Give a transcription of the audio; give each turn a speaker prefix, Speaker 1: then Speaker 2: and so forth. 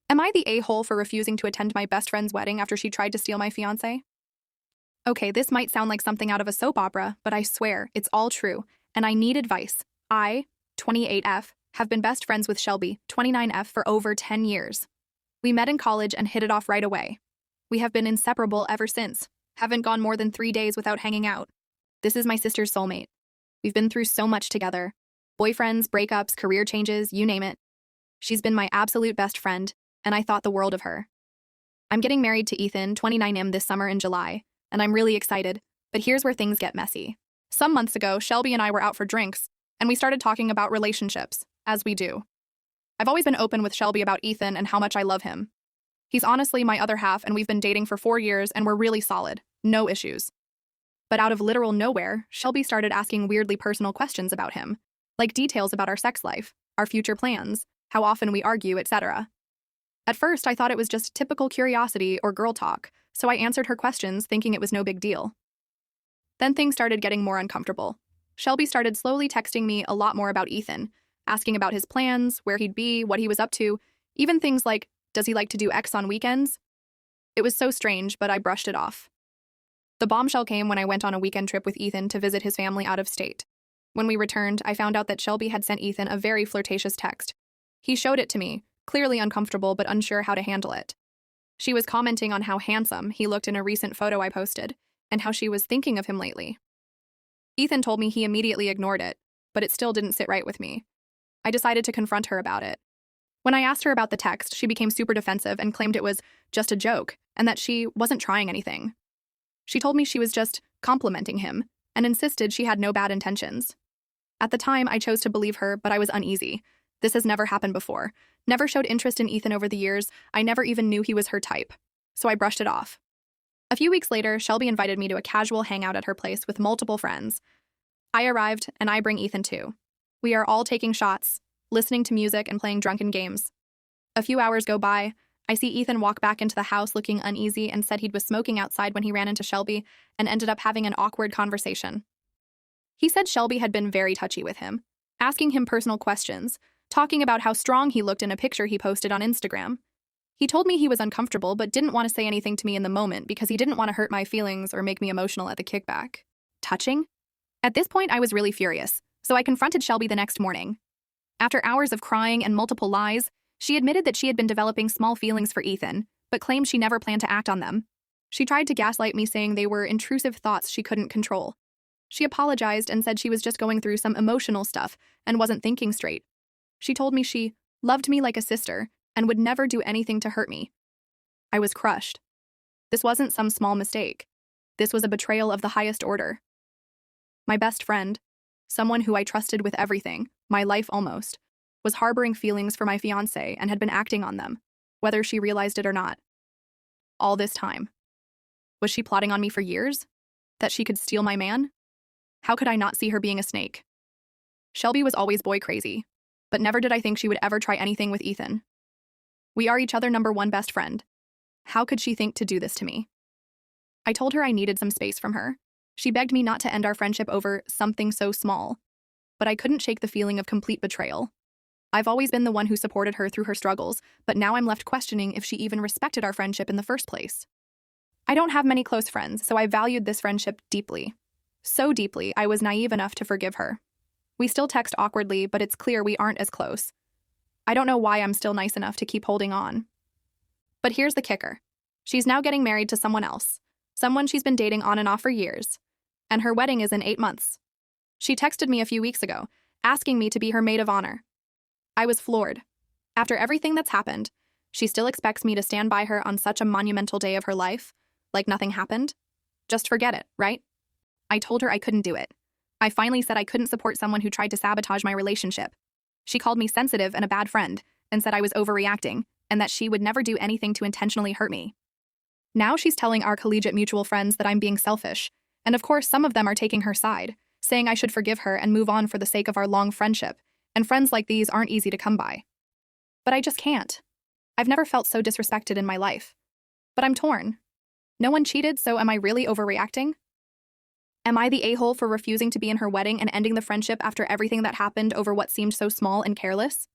Speaker 1: Am I the a-hole for refusing to attend my best friend's wedding after she tried to steal my fiancé? Okay, this might sound like something out of a soap opera, but I swear, it's all true, and I need advice. I, 28F, have been best friends with Shelby, 29F, for over 10 years. We met in college and hit it off right away. We have been inseparable ever since. Haven't gone more than 3 days without hanging out. This is my sister's soulmate. We've been through so much together. Boyfriends, breakups, career changes, you name it. She's been my absolute best friend, and I thought the world of her. I'm getting married to Ethan, 29M, this summer in July, and I'm really excited, but here's where things get messy. Some months ago, Shelby and I were out for drinks, and we started talking about relationships, as we do. I've always been open with Shelby about Ethan and how much I love him. He's honestly my other half, and we've been dating for 4 years, and we're really solid. No issues. But out of literal nowhere, Shelby started asking weirdly personal questions about him, like details about our sex life, our future plans, how often we argue, etc. At first, I thought it was just typical curiosity or girl talk, so I answered her questions thinking it was no big deal. Then things started getting more uncomfortable. Shelby started slowly texting me a lot more about Ethan, asking about his plans, where he'd be, what he was up to, even things like, does he like to do X on weekends? It was so strange, but I brushed it off. The bombshell came when I went on a weekend trip with Ethan to visit his family out of state. When we returned, I found out that Shelby had sent Ethan a very flirtatious text. He showed it to me, clearly uncomfortable but unsure how to handle it. She was commenting on how handsome he looked in a recent photo I posted, and how she was thinking of him lately. Ethan told me he immediately ignored it, but it still didn't sit right with me. I decided to confront her about it. When I asked her about the text, she became super defensive and claimed it was just a joke, and that she wasn't trying anything. She told me she was just complimenting him, and insisted she had no bad intentions. At the time, I chose to believe her, but I was uneasy. This has never happened before. Never showed interest in Ethan over the years. I never even knew he was her type. So I brushed it off. A few weeks later, Shelby invited me to a casual hangout at her place with multiple friends. I arrived, and I bring Ethan too. We are all taking shots, listening to music and playing drunken games. A few hours go by. I see Ethan walk back into the house looking uneasy and said he was smoking outside when he ran into Shelby and ended up having an awkward conversation. He said Shelby had been very touchy with him, asking him personal questions, talking about how strong he looked in a picture he posted on Instagram. He told me he was uncomfortable but didn't want to say anything to me in the moment because he didn't want to hurt my feelings or make me emotional at the kickback. Touching? At this point, I was really furious, so I confronted Shelby the next morning. After hours of crying and multiple lies, she admitted that she had been developing small feelings for Ethan, but claimed she never planned to act on them. She tried to gaslight me, saying they were intrusive thoughts she couldn't control. She apologized and said she was just going through some emotional stuff and wasn't thinking straight. She told me she loved me like a sister and would never do anything to hurt me. I was crushed. This wasn't some small mistake. This was a betrayal of the highest order. My best friend, someone who I trusted with everything, my life almost, was harboring feelings for my fiancé and had been acting on them, whether she realized it or not. All this time. Was she plotting on me for years? That she could steal my man? How could I not see her being a snake? Shelby was always boy crazy, but never did I think she would ever try anything with Ethan. We are each other #1 best friend. How could she think to do this to me? I told her I needed some space from her. She begged me not to end our friendship over something so small, but I couldn't shake the feeling of complete betrayal. I've always been the one who supported her through her struggles, but now I'm left questioning if she even respected our friendship in the first place. I don't have many close friends, so I valued this friendship deeply. So deeply, I was naive enough to forgive her. We still text awkwardly, but it's clear we aren't as close. I don't know why I'm still nice enough to keep holding on. But here's the kicker. She's now getting married to someone else, someone she's been dating on and off for years, and her wedding is in 8 months. She texted me a few weeks ago, asking me to be her maid of honor. I was floored. After everything that's happened, she still expects me to stand by her on such a monumental day of her life, like nothing happened? Just forget it, right? I told her I couldn't do it. I finally said I couldn't support someone who tried to sabotage my relationship. She called me sensitive and a bad friend, and said I was overreacting, and that she would never do anything to intentionally hurt me. Now she's telling our collegiate mutual friends that I'm being selfish, and of course some of them are taking her side, saying I should forgive her and move on for the sake of our long friendship, and friends like these aren't easy to come by. But I just can't. I've never felt so disrespected in my life. But I'm torn. No one cheated, so am I really overreacting? Am I the a-hole for refusing to be in her wedding and ending the friendship after everything that happened over what seemed so small and careless?